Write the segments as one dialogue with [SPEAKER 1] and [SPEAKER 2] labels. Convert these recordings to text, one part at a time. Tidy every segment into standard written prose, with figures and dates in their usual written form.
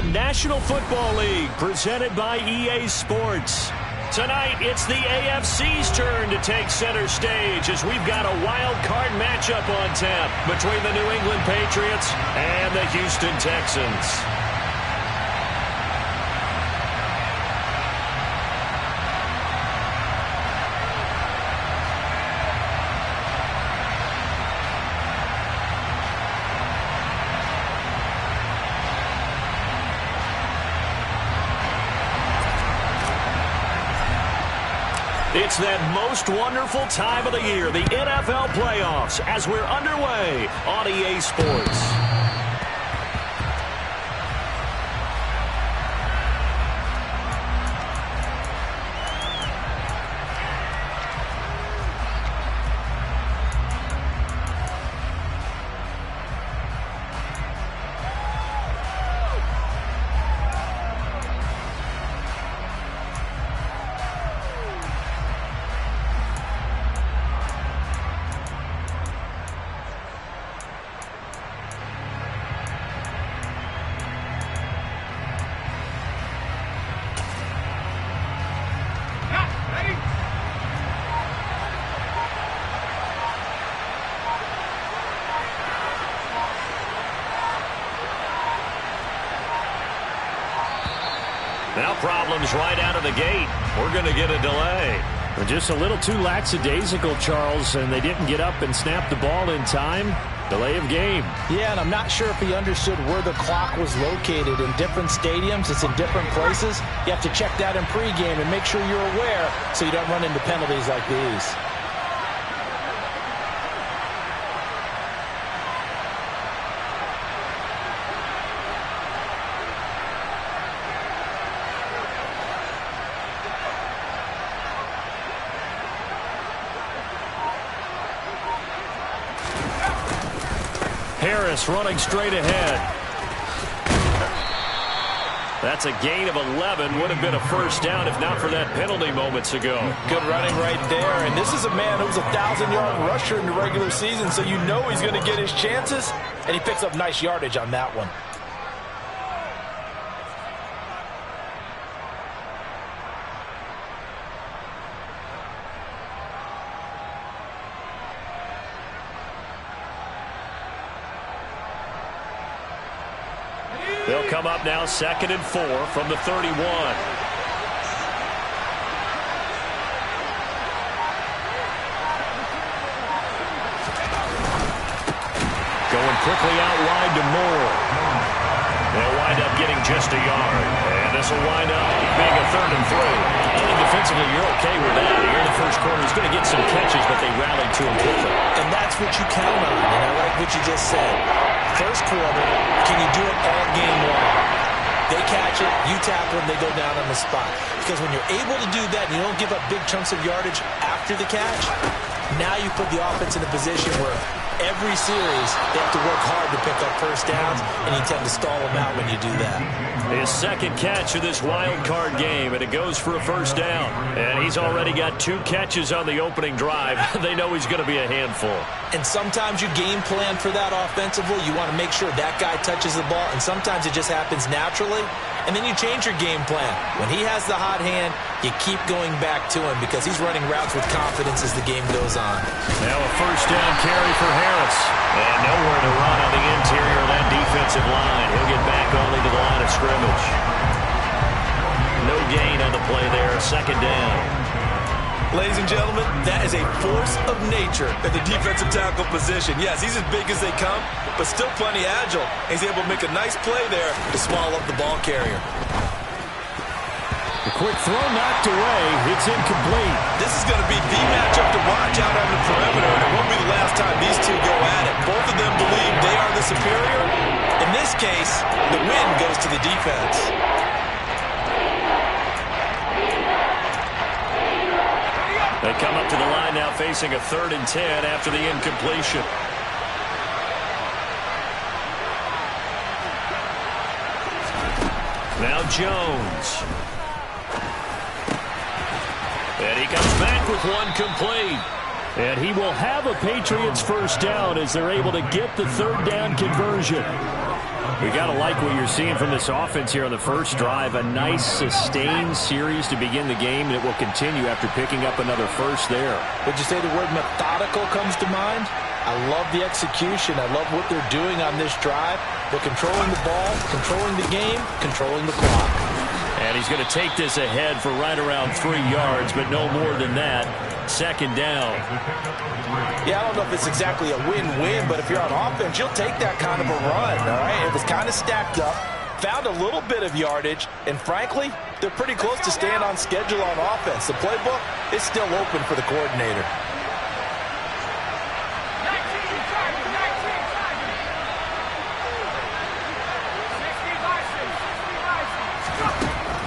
[SPEAKER 1] the National Football League, presented by EA Sports. Tonight, it's the AFC's turn to take center stage as we've got a wild card matchup on tap between the New England Patriots and the Houston Texans. It's that most wonderful time of the year, the NFL playoffs, as we're underway on EA Sports. Now problems right out of the gate. We're going to get a delay.
[SPEAKER 2] Just a little too lackadaisical, Charles, and they didn't get up and snap the ball in time. Delay of game.
[SPEAKER 3] Yeah, and I'm not sure if he understood where the clock was located. In different stadiums, it's in different places. You have to check that in pregame and make sure you're aware so you don't run into penalties like these.
[SPEAKER 1] Harris running straight ahead. That's a gain of 11. Would have been a first down if not for that penalty moments ago.
[SPEAKER 3] Good running right there. And this is a man who's a 1,000-yard rusher in the regular season, so you know he's going to get his chances. And he picks up nice yardage on that one.
[SPEAKER 1] They'll come up now 2nd and 4 from the 31. Going quickly out wide to Moore. They'll wind up getting just a yard. And this will wind up being a 3rd and 3. I think defensively you're okay with that. Here in the first quarter, he's going to get some catches, but they rallied to him quickly.
[SPEAKER 3] And that's what you count on. And I like what you just said. First quarter, can you do it all game long? They catch it, you tackle them, they go down on the spot. Because when you're able to do that and you don't give up big chunks of yardage after the catch, now you put the offense in a position where every series they have to work hard to pick up first downs, and you tend to stall them out when you do that.
[SPEAKER 1] His second catch of this wild card game, and it goes for a first down. And he's already got 2 catches on the opening drive. They know he's going to be a handful.
[SPEAKER 3] And sometimes you game plan for that offensively. You want to make sure that guy touches the ball, and sometimes it just happens naturally. And then you change your game plan. When he has the hot hand, you keep going back to him because he's running routes with confidence as the game goes on.
[SPEAKER 1] Now a first down carry for Harris. And nowhere to run on the interior of that defensive line. He'll get back only to the line of scrimmage. No gain on the play there. 2nd down.
[SPEAKER 4] Ladies and gentlemen, that is a force of nature at the defensive tackle position. Yes, he's as big as they come, but still plenty agile. He's able to make a nice play there to swallow up the ball carrier.
[SPEAKER 2] A quick throw knocked away. It's incomplete.
[SPEAKER 4] This is going to be the matchup to watch out on the perimeter, and it won't be the last time these two go at it. Both of them believe they are the superior. In this case, the win goes to the defense.
[SPEAKER 1] They come up to the line now facing a 3rd and 10 after the incompletion. Now Jones. And he comes back with one complete.
[SPEAKER 2] And he will have a Patriots first down as they're able to get the 3rd down conversion. We got to like what you're seeing from this offense here on the first drive. A nice, sustained series to begin the game, and it will continue after picking up another first there.
[SPEAKER 3] Would you say the word methodical comes to mind? I love the execution. I love what they're doing on this drive. They're controlling the ball, controlling the game, controlling the clock.
[SPEAKER 2] And he's going to take this ahead for right around 3 yards, but no more than that. Second down.
[SPEAKER 3] Yeah, I don't know if it's exactly a win-win, but if you're on offense, you'll take that kind of a run, all right? It was kind of stacked up, found a little bit of yardage, and frankly, they're pretty close to staying on schedule on offense. The playbook is still open for the coordinator.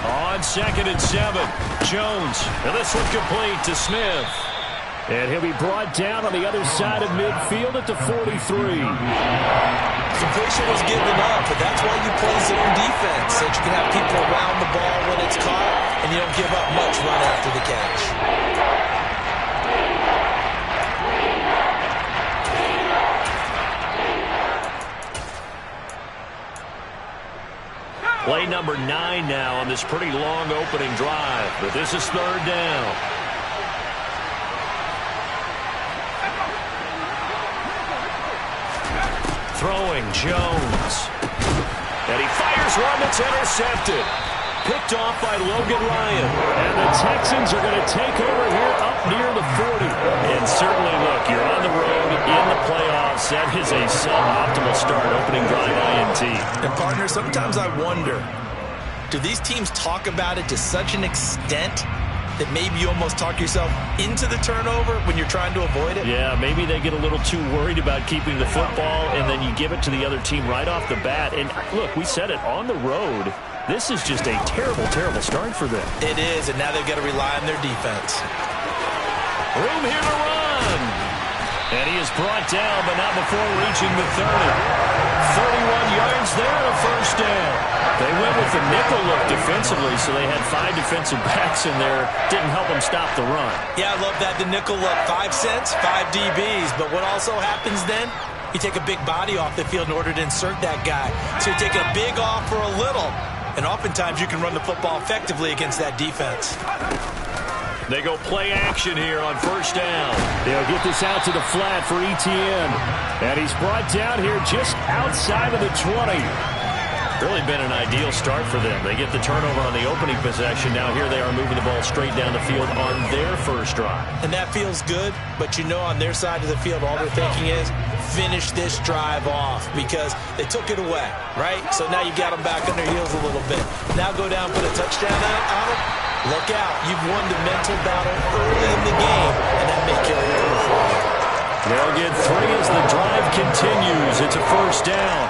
[SPEAKER 1] On 2nd and 7, Jones. And this one complete to Smith.
[SPEAKER 2] And he'll be brought down on the other side of midfield at the 43.
[SPEAKER 3] Completion was given up, but that's why you play zone defense, so that you can have people around the ball when it's caught, and you don't give up much run after the catch.
[SPEAKER 1] Play number 9 now on this pretty long opening drive. But this is 3rd down. Throwing Jones. And he fires one that's intercepted. Picked off by Logan Ryan.
[SPEAKER 2] And the Texans are going to take over here up near the 40.
[SPEAKER 1] And certainly, look, you're on the road in the playoffs. That is a suboptimal start, opening drive INT.
[SPEAKER 3] And, partner, sometimes I wonder, do these teams talk about it to such an extent that maybe you almost talk yourself into the turnover when you're trying to avoid it?
[SPEAKER 2] Yeah, maybe they get a little too worried about keeping the football, and then you give it to the other team right off the bat. And, look, we said it, on the road, this is just a terrible, terrible start for them.
[SPEAKER 3] It is, and now they've got to rely on their defense.
[SPEAKER 1] Room here to run. And he is brought down, but not before reaching the 30. 31 yards there, a first down. They went with the nickel look defensively, so they had 5 defensive backs in there. Didn't help them stop the run.
[SPEAKER 3] Yeah, I love that. The nickel look, 5 cents, 5 DBs. But what also happens then? You take a big body off the field in order to insert that guy. So you're taking a big off for a little. And oftentimes you can run the football effectively against that defense.
[SPEAKER 1] They go play action here on first down.
[SPEAKER 2] They'll get this out to the flat for Etienne. And he's brought down here just outside of the 20.
[SPEAKER 1] Really been an ideal start for them. They get the turnover on the opening possession. Now here they are moving the ball straight down the field on their first drive.
[SPEAKER 3] And that feels good, but you know on their side of the field all they're thinking is finish this drive off because they took it away, right? So now you got them back on their heels a little bit. Now go down, put a touchdown on them. Look out. You've won the mental battle early in the game, and that may carry over for you.
[SPEAKER 1] They'll get 3 as the drive continues. It's a first down.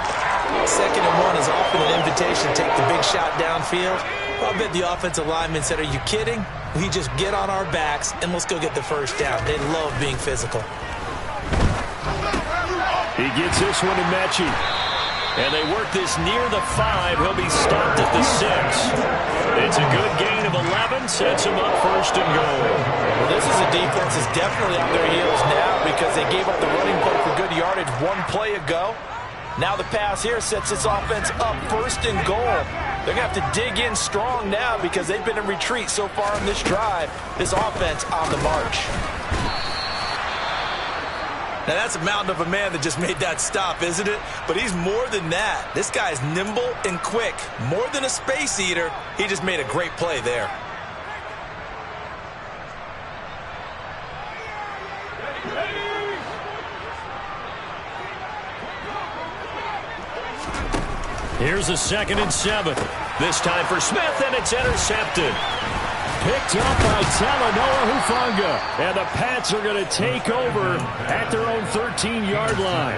[SPEAKER 3] 2nd and 1 is often an invitation to take the big shot downfield. Well, I bet the offensive lineman said, are you kidding? We just get on our backs and let's go get the first down. They love being physical.
[SPEAKER 2] He gets this one to Mechie.
[SPEAKER 1] And they work this near the 5. He'll be stopped at the 6. It's a good gain of 11. Sets him up first and goal.
[SPEAKER 3] Well, this is a defense that's definitely on their heels now because they gave up the running play for good yardage 1 play ago. Now the pass here sets this offense up first and goal. They're going to have to dig in strong now because they've been in retreat so far in this drive. This offense on the march. Now that's a mountain of a man that just made that stop, isn't it? But he's more than that. This guy's nimble and quick. More than a space eater. He just made a great play there.
[SPEAKER 1] Here's a 2nd and 7. This time for Smith, and it's intercepted.
[SPEAKER 2] Picked up by Talanoa Hufanga. And the Pats are going to take over at their own 13-yard line.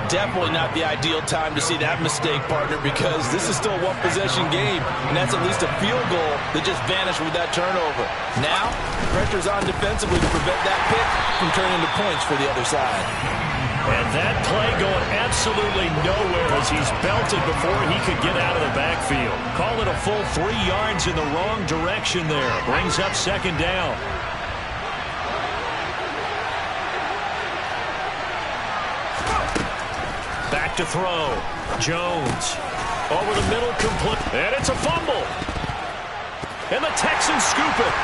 [SPEAKER 3] Definitely not the ideal time to see that mistake, partner, because this is still a one-possession game, and that's at least a field goal that just vanished with that turnover. Now, pressure's on defensively to prevent that pick from turning into points for the other side.
[SPEAKER 1] And that play going absolutely nowhere as he's belted before he could get out of the backfield. Call it a full 3 yards in the wrong direction there. Brings up 2nd down. Back to throw. Jones over the middle, complete. And it's a fumble. And the Texans scoop it.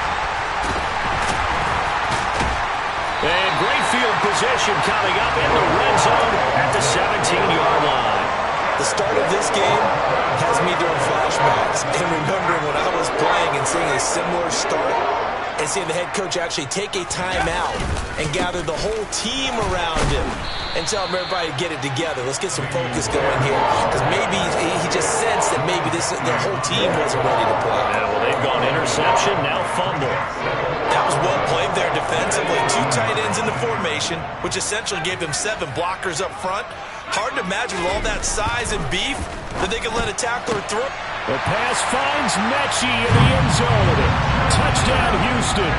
[SPEAKER 1] And great field position coming up in the red zone at the 17-yard line.
[SPEAKER 3] The start of this game has me doing flashbacks and remembering when I was playing and seeing a similar start and seeing the head coach actually take a timeout and gather the whole team around him and tell everybody to get it together. Let's get some focus going here, because maybe he just sensed that maybe the whole team wasn't ready to play.
[SPEAKER 1] Yeah, well, they've gone interception, now fumble.
[SPEAKER 4] That was well played there defensively. 2 tight ends in the formation, which essentially gave them 7 blockers up front. Hard to imagine with all that size and beef that they could let a tackler through.
[SPEAKER 1] The pass finds Mechie in the end zone. Touchdown, Houston.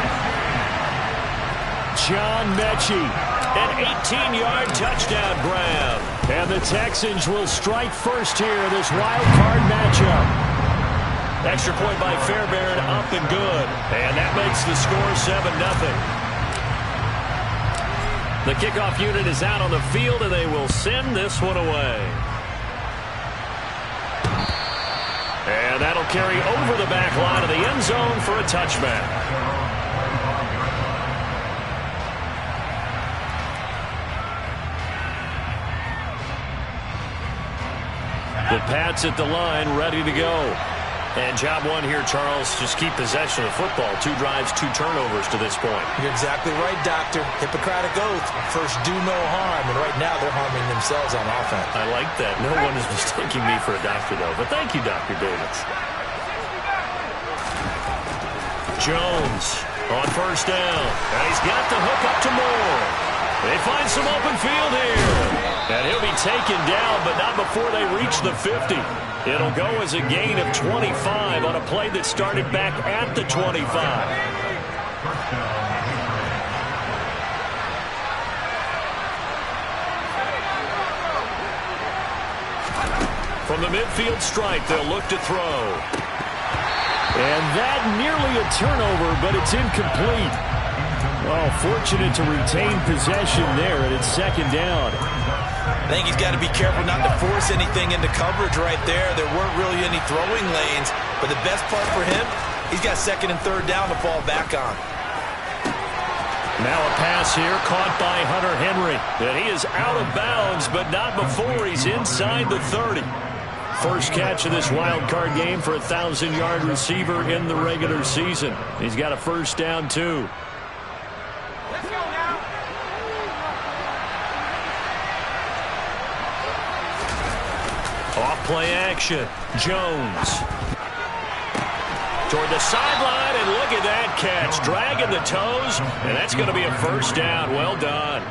[SPEAKER 1] John Mechie, an 18-yard touchdown grab. And the Texans will strike first here in this wild card matchup. Extra point by Fairbairn, up and good. And that makes the score 7-0. The kickoff unit is out on the field, and they will send this one away. And that'll carry over the back line of the end zone for a touchback. The Pats at the line, ready to go. And job one here, Charles, just keep possession of the football. 2 drives, 2 turnovers to this point.
[SPEAKER 3] You're exactly right, Doctor. Hippocratic oath. First, do no harm. And right now, they're harming themselves on offense.
[SPEAKER 1] I like that. No one is mistaking me for a doctor, though. But thank you, Dr. Davis. Jones on first down. And he's got the hook up to Moore. They find some open field here. And he'll be taken down, but not before they reach the 50. It'll go as a gain of 25 on a play that started back at the 25. From the midfield stripe, they'll look to throw. And that nearly a turnover, but it's incomplete. Well, fortunate to retain possession there, and it's second down.
[SPEAKER 4] I think he's got to be careful not to force anything into coverage right there. There weren't really any throwing lanes, but the best part for him, he's got second and third down to fall back on.
[SPEAKER 1] Now a pass here caught by Hunter Henry. And he is out of bounds, but not before he's inside the 30. First catch of this wild card game for a 1,000-yard receiver in the regular season. He's got a first down, too. Off play action. Jones. Toward the sideline, and look at that catch. Dragging the toes, and that's going to be a first down. Well done.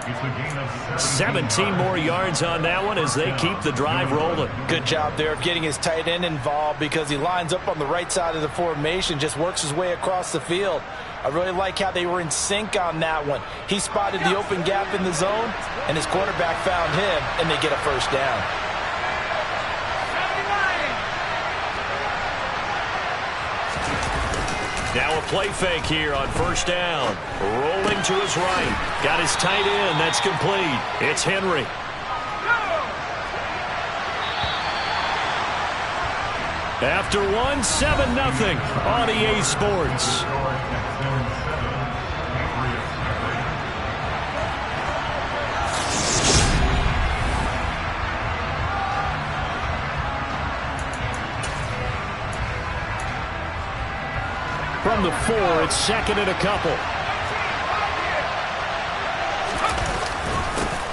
[SPEAKER 1] 17 more yards on that one as they keep the drive rolling.
[SPEAKER 3] Good job there of getting his tight end involved, because he lines up on the right side of the formation, just works his way across the field. I really like how they were in sync on that one. He spotted the open gap in the zone, and his quarterback found him, and they get a first down.
[SPEAKER 1] Now a play fake here on first down. Rolling to his right. Got his tight end. That's complete. It's Henry. After one, 7-0 on EA Sports. From the 4, it's second and a couple.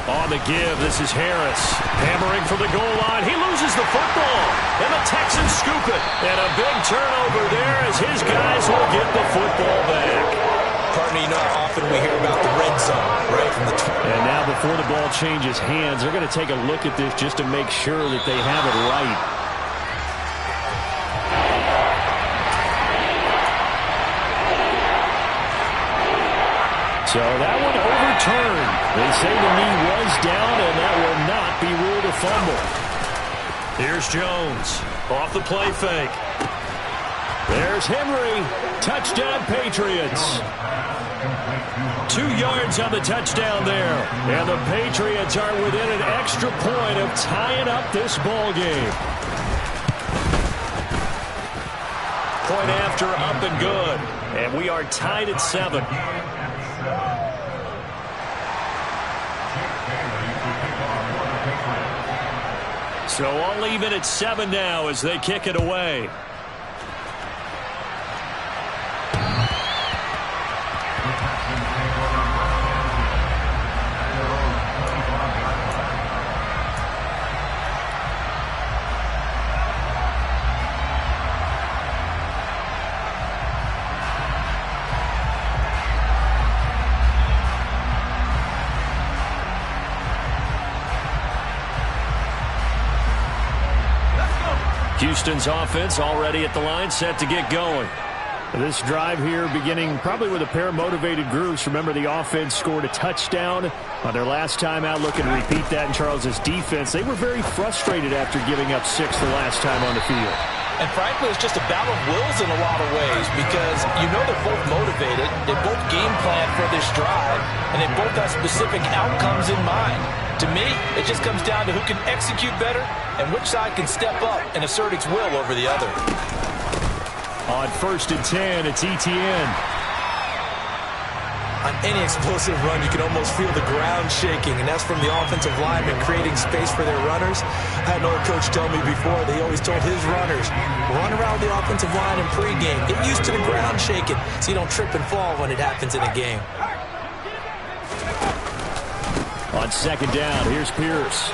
[SPEAKER 1] On the give, this is Harris. Hammering for the goal line. He loses the football. And the Texans scoop it. And a big turnover there as his guys will get the football back.
[SPEAKER 3] Partner, you know how often we hear about the red zone, right? From the
[SPEAKER 1] and now before the ball changes hands, they're going to take a look at this just to make sure that they have it right. So that one overturned. They say the knee was down, and that will not be ruled a fumble. Here's Jones off the play fake. There's Henry. Touchdown, Patriots. 2 yards on the touchdown there. And the Patriots are within an extra point of tying up this ball game. Point after, up and good. And we are tied at 7. So all even at 7 now as they kick it away. Houston's offense already at the line, set to get going.
[SPEAKER 2] This drive here beginning probably with a pair of motivated groups. Remember, the offense scored a touchdown on their last time out. Looking to repeat that in Charles's defense. They were very frustrated after giving up 6 the last time on the field.
[SPEAKER 3] And frankly, it's just a battle of wills in a lot of ways because you know they're both motivated. They both game plan for this drive, and they both have specific outcomes in mind. To me, it just comes down to who can execute better and which side can step up and assert its will over the other.
[SPEAKER 1] On 1st and 10, it's Etienne.
[SPEAKER 4] On any explosive run, you can almost feel the ground shaking, and that's from the offensive linemen creating space for their runners. I had an old coach tell me before, they always told his runners, run around the offensive line in pregame. Get used to the ground shaking so you don't trip and fall when it happens in a game.
[SPEAKER 1] On 2nd down, here's Pierce.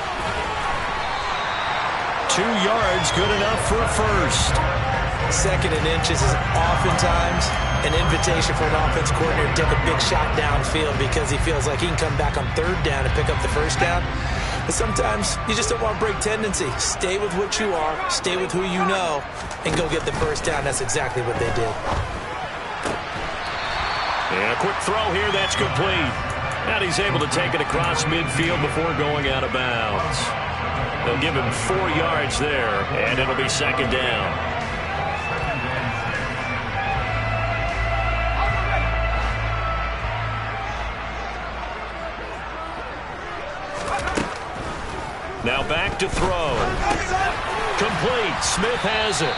[SPEAKER 1] 2 yards, good enough for a first.
[SPEAKER 4] 2nd and inches is oftentimes an invitation for an offense coordinator to take a big shot downfield because he feels like he can come back on 3rd down and pick up the 1st down. But sometimes you just don't want to break tendency. Stay with what you are, stay with who you know, and go get the 1st down. That's exactly what they did.
[SPEAKER 1] And a quick throw here, that's complete. And he's able to take it across midfield before going out of bounds. They'll give him 4 yards there, and it'll be 2nd down. Now back to throw. Complete. Smith has it.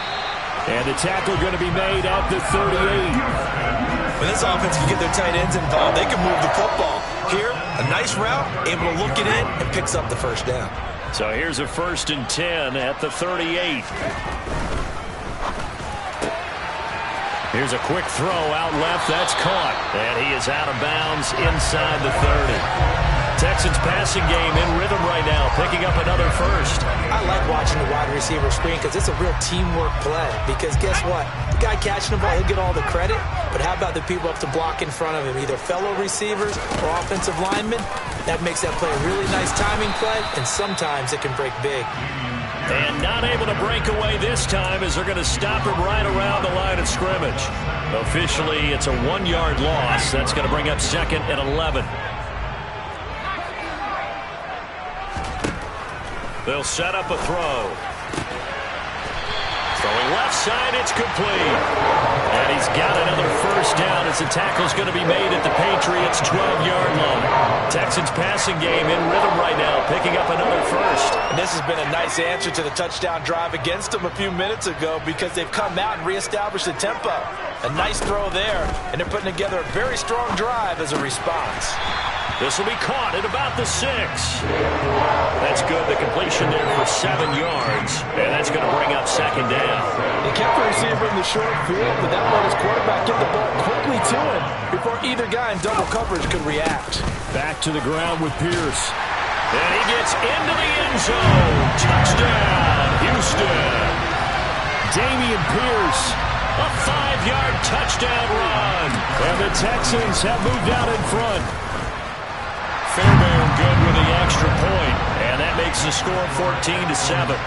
[SPEAKER 1] And the tackle going to be made at the 38.
[SPEAKER 4] When this offense can get their tight ends involved, they can move the football. Here, a nice route, able to look it in, and picks up the 1st down.
[SPEAKER 1] So here's a 1st and 10 at the 38. Here's a quick throw out left. That's caught. And he is out of bounds inside the 30. Texans passing game in rhythm right now, picking up another first.
[SPEAKER 4] I like watching the wide receiver screen because it's a real teamwork play. Because guess what? The guy catching the ball, he'll get all the credit. But how about the people up to block in front of him, either fellow receivers or offensive linemen? That makes that play a really nice timing play, and sometimes it can break big.
[SPEAKER 1] And not able to break away this time as they're going to stop him right around the line of scrimmage. Officially, it's a 1-yard loss. That's going to bring up 2nd and 11. They'll set up a throw. Throwing left side, it's complete. And he's got another 1st down as the tackle's going to be made at the Patriots' 12-yard line. Texans passing game in rhythm right now, picking up another first.
[SPEAKER 3] And this has been a nice answer to the touchdown drive against them a few minutes ago because they've come out and reestablished the tempo. A nice throw there, and they're putting together a very strong drive as a response.
[SPEAKER 1] This will be caught at about the 6. That's good. The completion there for 7 yards. And that's going to bring up 2nd down.
[SPEAKER 3] He kept the receiver in the short field, but that let his quarterback get the ball quickly to him before either guy in double coverage could react.
[SPEAKER 1] Back to the ground with Pierce. And he gets into the end zone. Touchdown, Houston. Damian Pierce. A 5-yard touchdown run. And the Texans have moved out in front. Fairbairn good with the extra point, and that makes the score 14-7.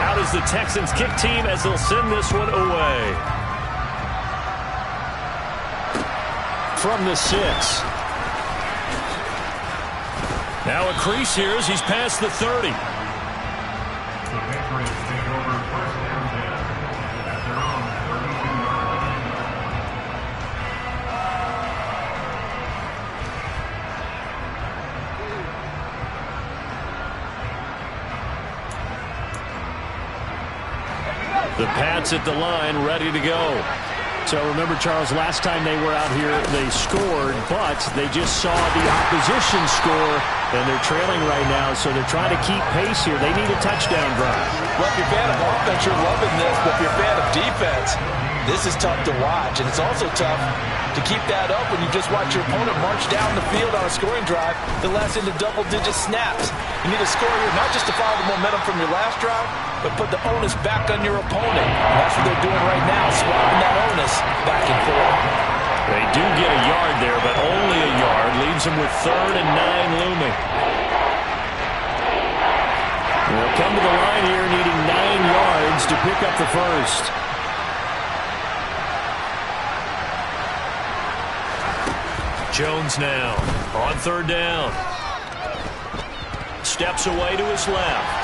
[SPEAKER 1] Out is the Texans kick team as they'll send this one away. From the 6. Now a crease here as he's past the 30. The Pats at the line, ready to go.
[SPEAKER 2] So remember, Charles, last time they were out here, they scored, but they just saw the opposition score, and they're trailing right now, so they're trying to keep pace here. They need a touchdown drive.
[SPEAKER 4] Well, if you're a fan of offense, you're loving this, but if you're a fan of defense, this is tough to watch, and it's also tough to keep that up when you just watch your opponent march down the field on a scoring drive that lasts into double-digit snaps. You need a score here not just to follow the momentum from your last drive, but put the onus back on your opponent. And that's what they're doing right now, swapping that onus back and forth.
[SPEAKER 1] They do get a yard there, but only a yard. Leaves them with 3rd and 9 looming. They'll come to the line here needing 9 yards to pick up the first. Jones now on 3rd down. Steps away to his left.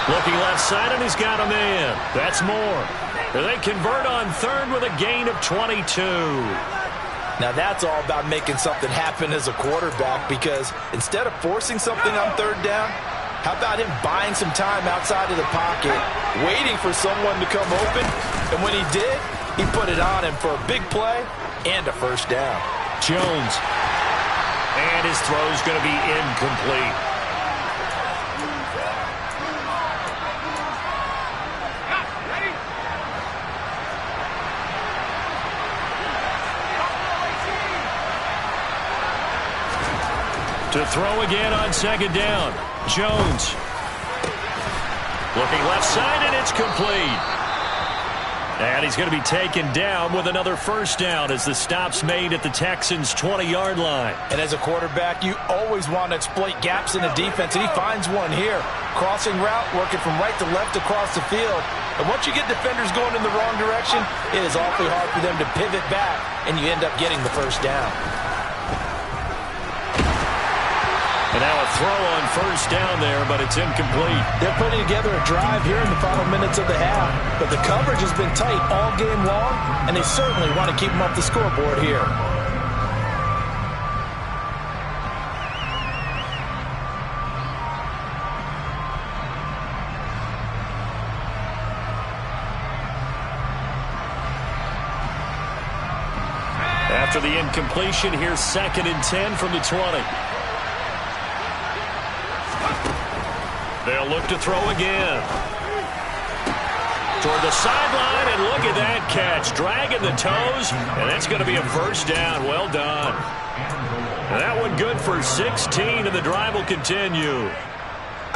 [SPEAKER 1] Looking left side, and he's got a man. That's more. They convert on 3rd with a gain of 22.
[SPEAKER 4] Now that's all about making something happen as a quarterback, because instead of forcing something on 3rd down, how about him buying some time outside of the pocket, waiting for someone to come open, and when he did, he put it on him for a big play and a first down.
[SPEAKER 1] Jones. And his throw's going to be incomplete. To throw again on 2nd down. Jones. Looking left side, and it's complete. And he's going to be taken down with another first down as the stop's made at the Texans' 20-yard line.
[SPEAKER 4] And as a quarterback, you always want to exploit gaps in the defense, and he finds one here. Crossing route, working from right to left across the field. And once you get defenders going in the wrong direction, it is awfully hard for them to pivot back, and you end up getting the first down.
[SPEAKER 1] And now a throw on first down there, but it's incomplete.
[SPEAKER 4] They're putting together a drive here in the final minutes of the half, but the coverage has been tight all game long, and they certainly want to keep them off the scoreboard here.
[SPEAKER 1] After the incompletion, here's 2nd and 10 from the 20. They'll look to throw again. Toward the sideline, and look at that catch. Dragging the toes, and that's going to be a first down. Well done. And that one good for 16, and the drive will continue.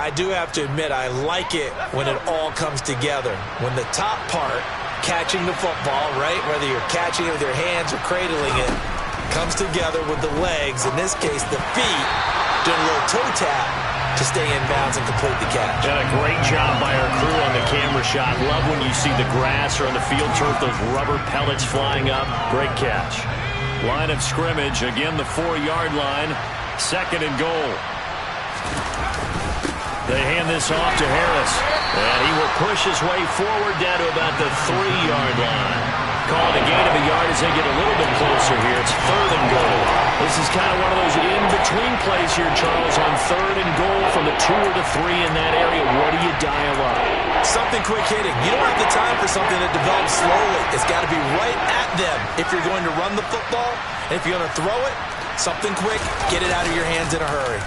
[SPEAKER 4] I do have to admit, I like it when it all comes together. When the top part, catching the football, right, whether you're catching it with your hands or cradling it, comes together with the legs, in this case the feet, doing a little toe tap to stay in bounds and complete the catch.
[SPEAKER 1] And a great job by our crew on the camera shot. Love when you see the grass or on the field turf, those rubber pellets flying up. Great catch. Line of scrimmage, again the 4-yard line. 2nd and goal. They hand this off to Harris, and he will push his way forward down to about the 3-yard line. Calling a gain of a yard as they get a little bit closer here. It's 3rd and goal. This is kind of one of those in-between plays here, Charles, on 3rd and goal from the 2 or the 3 in that area. What do you dial up?
[SPEAKER 4] Something quick hitting. You don't have the time for something that develops slowly. It's got to be right at them if you're going to run the football. And if you're going to throw it, something quick, get it out of your hands in a hurry.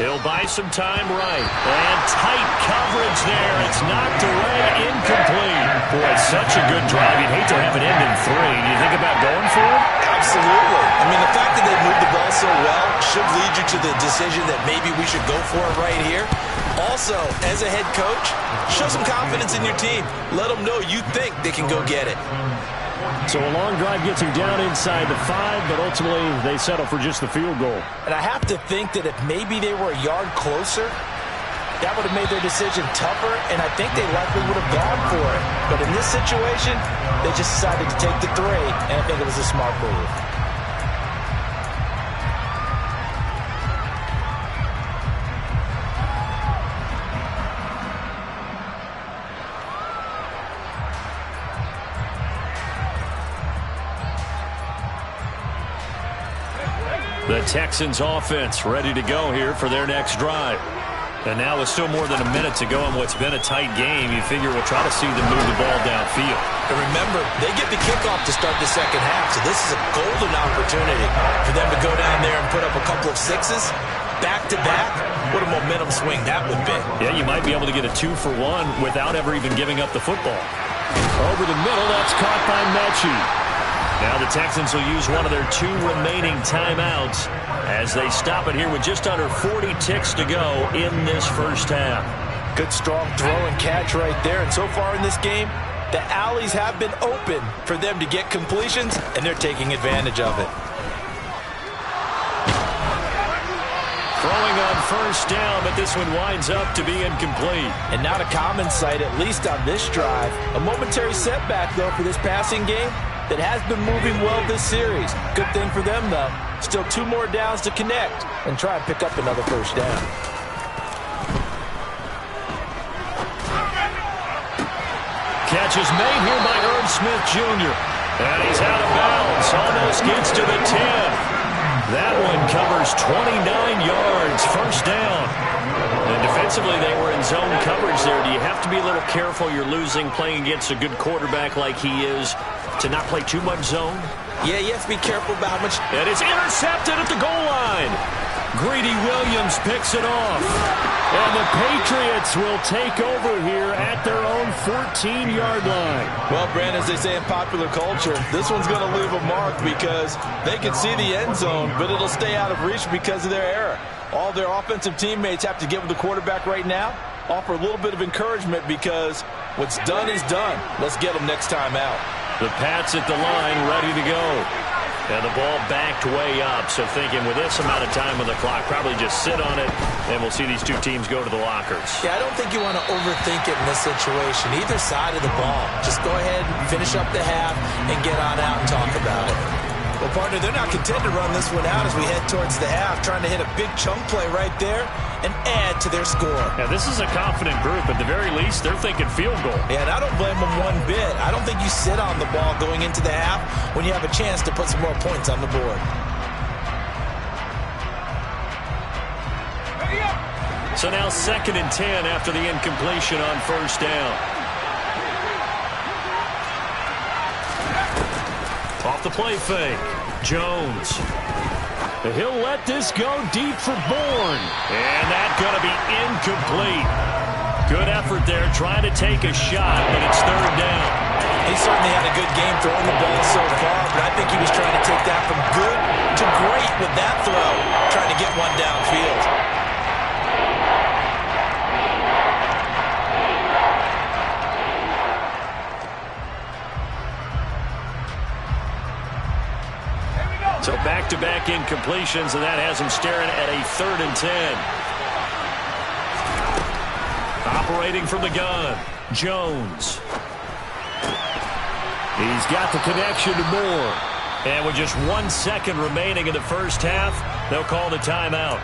[SPEAKER 1] He'll buy some time right. And tight coverage there. It's knocked away, incomplete. Boy, it's such a good drive. You'd hate to have it end in 3. Do you think about going for it?
[SPEAKER 4] Absolutely. I mean, the fact that they moved the ball so well should lead you to the decision that maybe we should go for it right here. Also, as a head coach, show some confidence in your team. Let them know you think they can go get it.
[SPEAKER 2] So a long drive gets him down inside the 5, but ultimately they settle for just the field goal.
[SPEAKER 4] And I have to think that if maybe they were a yard closer, that would have made their decision tougher, and I think they likely would have gone for it. But in this situation, they just decided to take the 3, and I think it was a smart move.
[SPEAKER 1] The Texans offense ready to go here for their next drive. And now with still more than a minute to go in what's been a tight game, you figure we'll try to see them move the ball downfield.
[SPEAKER 3] And remember, they get the kickoff to start the second half, so this is a golden opportunity for them to go down there and put up a couple of sixes back-to-back. What a momentum swing that would be.
[SPEAKER 1] Yeah, you might be able to get a 2-for-1 without ever even giving up the football. Over the middle, that's caught by Mechie. Now the Texans will use one of their 2 remaining timeouts as they stop it here with just under 40 ticks to go in this first half.
[SPEAKER 3] Good strong throw and catch right there. And so far in this game, the alleys have been open for them to get completions, and they're taking advantage of it.
[SPEAKER 1] Throwing on first down, but this one winds up to be incomplete.
[SPEAKER 3] And not a common sight, at least on this drive. A momentary setback, though, for this passing game that has been moving well this series. Good thing for them, though. Still 2 more downs to connect and try and pick up another first down.
[SPEAKER 1] Catch is made here by Irv Smith Jr. And he's out of bounds. Almost gets to the 10. That one covers 29 yards. First down. And defensively, they were in zone coverage there. Do you have to be a little careful? You're losing playing against a good quarterback like he is to not play too much zone?
[SPEAKER 3] Yeah, you have to be careful about how much.
[SPEAKER 1] And it's intercepted at the goal line. Greedy Williams picks it off.
[SPEAKER 2] And the Patriots will take over here at their own 14-yard line.
[SPEAKER 3] Well, Brandon, as they say in popular culture, this one's going to leave a mark because they can see the end zone, but it'll stay out of reach because of their error. All their offensive teammates have to give the quarterback right now, offer a little bit of encouragement because what's done is done. Let's get them next time out.
[SPEAKER 1] The Pats at the line, ready to go. And the ball backed way up, so thinking with this amount of time on the clock, probably just sit on it, and we'll see these 2 teams go to the lockers.
[SPEAKER 3] Yeah, I don't think you want to overthink it in this situation, either side of the ball. Just go ahead and finish up the half and get on out and talk about it. Well, partner, they're not content to run this one out as we head towards the half, trying to hit a big chunk play right there and add to their score.
[SPEAKER 1] Yeah, this is a confident group. At the very least, they're thinking field goal.
[SPEAKER 3] Yeah, and I don't blame them one bit. I don't think you sit on the ball going into the half when you have a chance to put some more points on the board.
[SPEAKER 1] So now 2nd and 10 after the incompletion on first down. Off the play fake. Jones. He'll let this go deep for Bourne. And that's going to be incomplete. Good effort there trying to take a shot, but it's 3rd down.
[SPEAKER 3] He certainly had a good game throwing the ball so far, but I think he was trying to take that from good to great with that throw, trying to get one downfield.
[SPEAKER 1] So back-to-back incompletions, and that has him staring at a 3rd and 10. Operating from the gun, Jones.
[SPEAKER 2] He's got the connection to Moore.
[SPEAKER 1] And with just 1 second remaining in the first half, they'll call the timeout.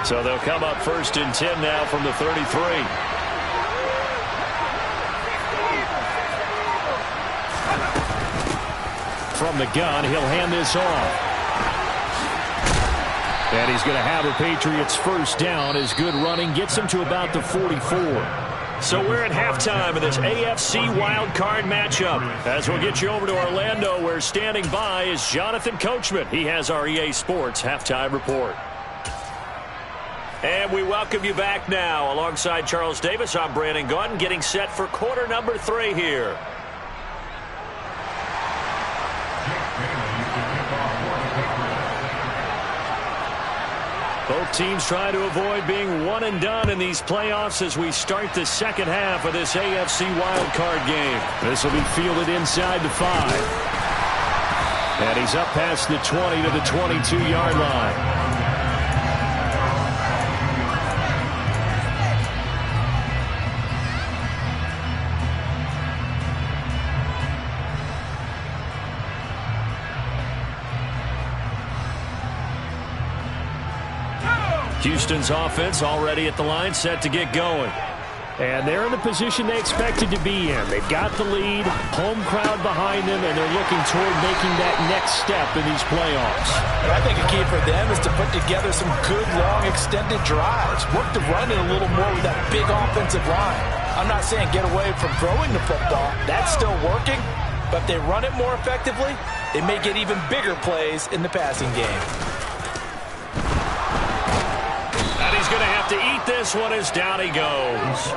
[SPEAKER 1] So they'll come up 1st and 10 now from the 33.
[SPEAKER 2] From the gun, he'll hand this off. And he's going to have a Patriots first down as good running gets him to about the 44.
[SPEAKER 1] So we're at halftime of this AFC wildcard matchup. As we'll get you over to Orlando, where standing by is Jonathan Coachman. He has our EA Sports halftime report. And we welcome you back now. Alongside Charles Davis, I'm Brandon Gaudin, getting set for quarter number 3 here. Both teams trying to avoid being one and done in these playoffs as we start the second half of this AFC wildcard game.
[SPEAKER 2] This will be fielded inside the 5. And he's up past the 20 to the 22-yard line.
[SPEAKER 1] Houston's offense already at the line, set to get going.
[SPEAKER 2] And they're in the position they expected to be in. They've got the lead, home crowd behind them, and they're looking toward making that next step in these playoffs.
[SPEAKER 3] I think a key for them is to put together some good, long, extended drives. Work the run in a little more with that big offensive line. I'm not saying get away from throwing the football. That's still working. But if they run it more effectively, they may get even bigger plays in the passing game.
[SPEAKER 1] And he's going to have to eat this one as down he goes.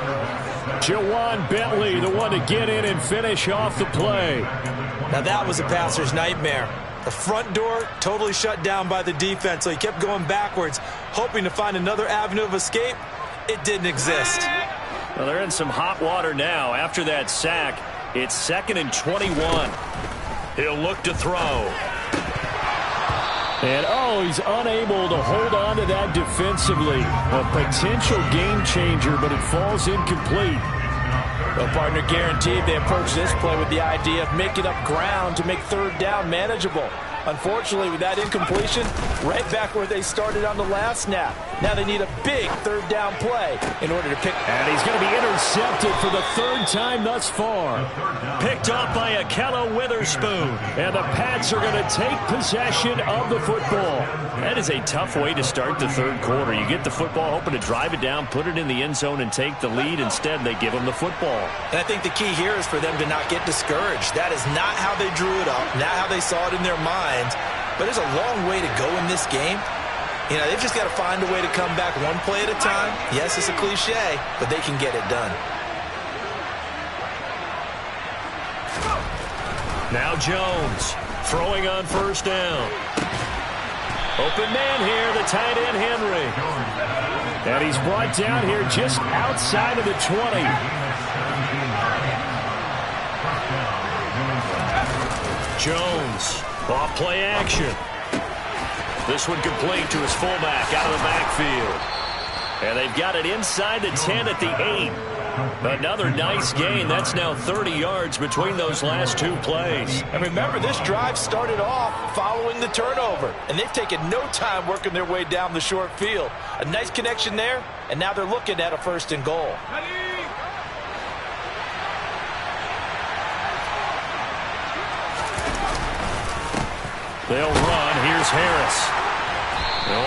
[SPEAKER 2] Jawan Bentley, the one to get in and finish off the play.
[SPEAKER 3] Now that was a passer's nightmare. The front door totally shut down by the defense, so he kept going backwards, hoping to find another avenue of escape. It didn't exist.
[SPEAKER 1] Well, they're in some hot water now. After that sack, it's 2nd and 21. He'll look to throw.
[SPEAKER 2] And, he's unable to hold on to that defensively. A potential game changer, but it falls incomplete.
[SPEAKER 3] Well, partner, guaranteed they approach this play with the idea of making up ground to make third down manageable. Unfortunately, with that incompletion, right back where they started on the last snap. Now they need a big third down play in order to pick.
[SPEAKER 2] And he's going to be intercepted for the 3rd time thus far.
[SPEAKER 1] Picked up by Akella Witherspoon.
[SPEAKER 2] And the Pats are going to take possession of the football.
[SPEAKER 1] That is a tough way to start the 3rd quarter. You get the football, hoping to drive it down, put it in the end zone, and take the lead. Instead, they give them the football.
[SPEAKER 3] And I think the key here is for them to not get discouraged. That is not how they drew it up, not how they saw it in their mind. But there's a long way to go in this game. You know, they've just got to find a way to come back one play at a time. Yes, it's a cliche, but they can get it done.
[SPEAKER 1] Now Jones throwing on 1st down. Open man here, the tight end Henry.
[SPEAKER 2] And he's brought down here just outside of the 20.
[SPEAKER 1] Jones. Off play action. This one complete to his fullback out of the backfield. And they've got it inside the 10 at the 8. Another nice gain. That's now 30 yards between those last 2 plays.
[SPEAKER 3] And remember, this drive started off following the turnover. And they've taken no time working their way down the short field. A nice connection there, and now they're looking at a 1st and goal.
[SPEAKER 1] They'll run. Here's Harris.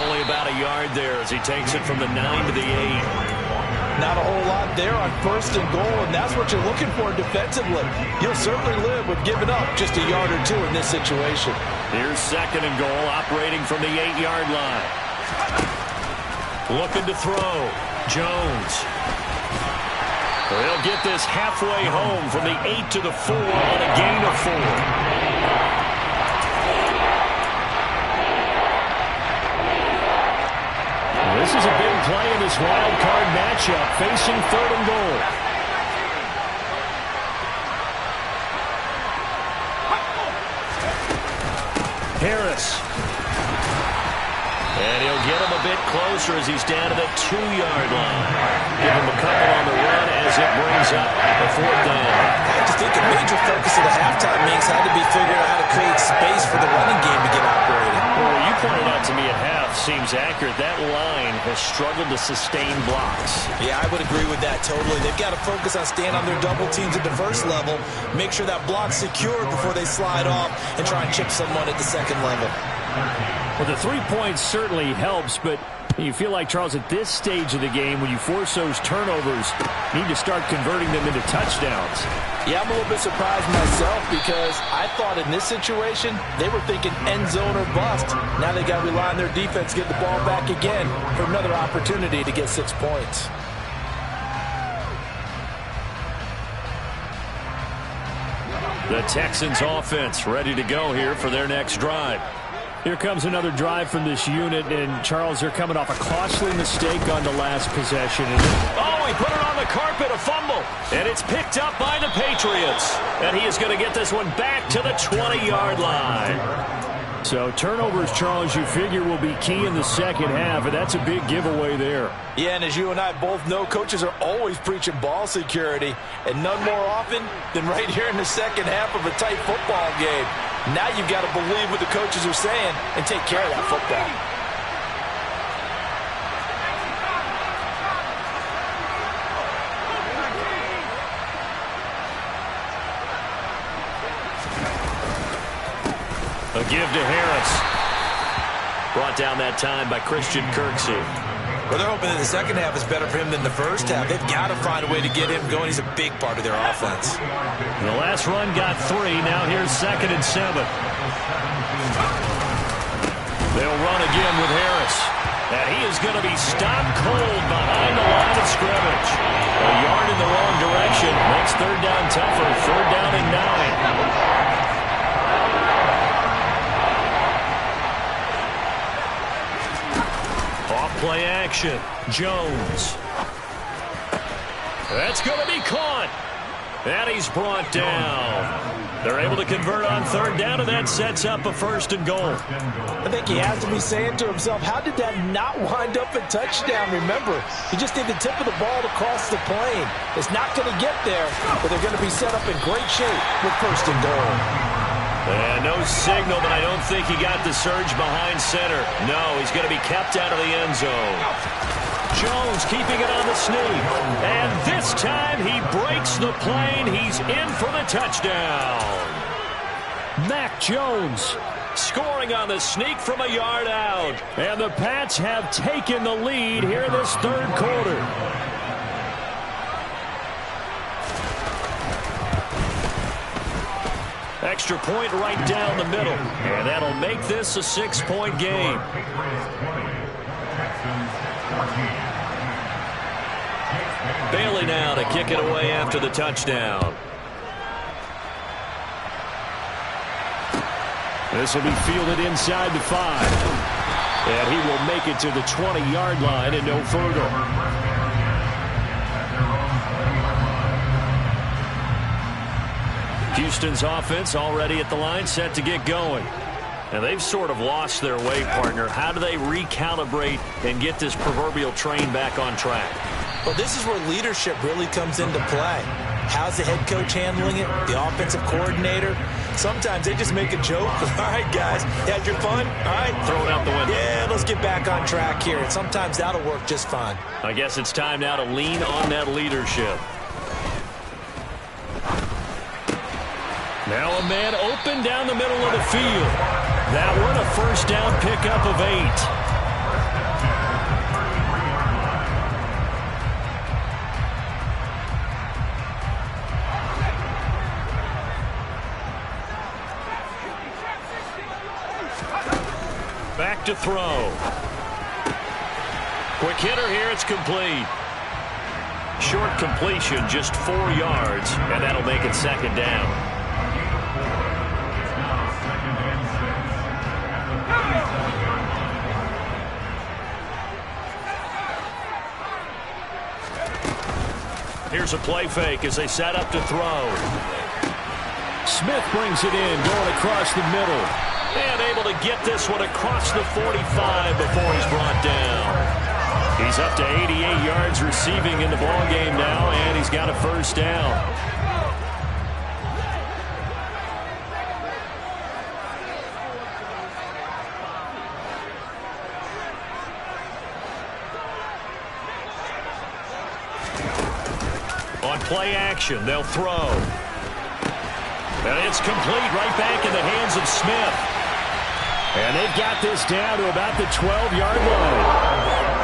[SPEAKER 1] Only about a yard there as he takes it from the 9 to the 8.
[SPEAKER 3] Not a whole lot there on 1st and goal, and that's what you're looking for defensively. You'll certainly live with giving up just a yard or 2 in this situation.
[SPEAKER 1] Here's 2nd and goal, operating from the 8-yard line. Looking to throw. Jones. They'll get this halfway home from the 8 to the 4 on a gain of 4.
[SPEAKER 2] This is a big play in this wild card matchup, facing 3rd and goal. Harris.
[SPEAKER 1] And he'll get him a bit closer as he's down to the 2-yard line. Give him a couple on the run as it brings up a 4th down.
[SPEAKER 3] I just think a major focus of the halftime meetings had to be figuring out how to create space for the running game to get operating.
[SPEAKER 1] Well, what you pointed out to me at half seems accurate. That line has struggled to sustain blocks.
[SPEAKER 3] Yeah, I would agree with that totally. They've got to focus on staying on their double teams at the 1st level, make sure that block's secured before they slide off and try and chip someone at the 2nd level.
[SPEAKER 2] Well, the 3 points certainly helps, but you feel like, Charles, at this stage of the game, when you force those turnovers, you need to start converting them into touchdowns.
[SPEAKER 3] Yeah, I'm a little bit surprised myself because I thought in this situation, they were thinking end zone or bust. Now they got to rely on their defense to get the ball back again for another opportunity to get 6 points.
[SPEAKER 1] The Texans offense ready to go here for their next drive.
[SPEAKER 2] Here comes another drive from this unit, and Charles, they're coming off a costly mistake on the last possession.
[SPEAKER 1] Oh, he put it on the carpet, a fumble, and it's picked up by the Patriots. And he is going to get this one back to the 20-yard line.
[SPEAKER 2] So turnovers, Charles, you figure will be key in the 2nd half, and that's a big giveaway there.
[SPEAKER 3] Yeah, and as you and I both know, coaches are always preaching ball security, and none more often than right here in the 2nd half of a tight football game. Now you've got to believe what the coaches are saying and take care of that football.
[SPEAKER 1] give to Harris. Brought down that time by Christian Kirksey.
[SPEAKER 3] Well, they're hoping that the second half is better for him than the first half. They've got to find a way to get him going. He's a big part of their offense.
[SPEAKER 1] The last run got 3. Now here's 2nd and 7. They'll run again with Harris. And he is going to be stopped cold behind the line of scrimmage. A yard in the wrong direction. Makes 3rd down tougher. 3rd down and 9. Play action. Jones. That's going to be caught. And he's brought down. They're able to convert on 3rd down, and that sets up a 1st and goal.
[SPEAKER 3] I think he has to be saying to himself, how did that not wind up a touchdown? Remember, he just did the tip of the ball to cross the plane. It's not going to get there, but they're going to be set up in great shape with 1st and goal.
[SPEAKER 1] And no signal, but I don't think he got the surge behind center. No, he's going to be kept out of the end zone. Jones keeping it on the sneak. And this time he breaks the plane. He's in for the touchdown. Mac Jones scoring on the sneak from a yard out. And the Pats have taken the lead here in this 3rd quarter. Extra point right down the middle. And that'll make this a 6-point game. Bailey now to kick it away after the touchdown. This will be fielded inside the 5. And he will make it to the 20-yard line and no further. Houston's offense already at the line, set to get going. And they've sort of lost their way, partner. How do they recalibrate and get this proverbial train back on track?
[SPEAKER 3] Well, this is where leadership really comes into play. How's the head coach handling it? The offensive coordinator? Sometimes they just make a joke. All right, guys, you had your fun? All right.
[SPEAKER 1] Throw it out the window.
[SPEAKER 3] Yeah, let's get back on track here. And sometimes that'll work just fine.
[SPEAKER 1] I guess it's time now to lean on that leadership. Now a man open down the middle of the field. That one a 1st down pickup of 8. Back to throw. Quick hitter here, it's complete. Short completion, just 4 yards, and that'll make it 2nd down. Here's a play fake as they set up to throw. Smith brings it in, going across the middle. And able to get this one across the 45 before he's brought down. He's up to 88 yards receiving in the ballgame now, and he's got a 1st down. On play action, they'll throw. And it's complete right back in the hands of Smith. And they've got this down to about the 12-yard line.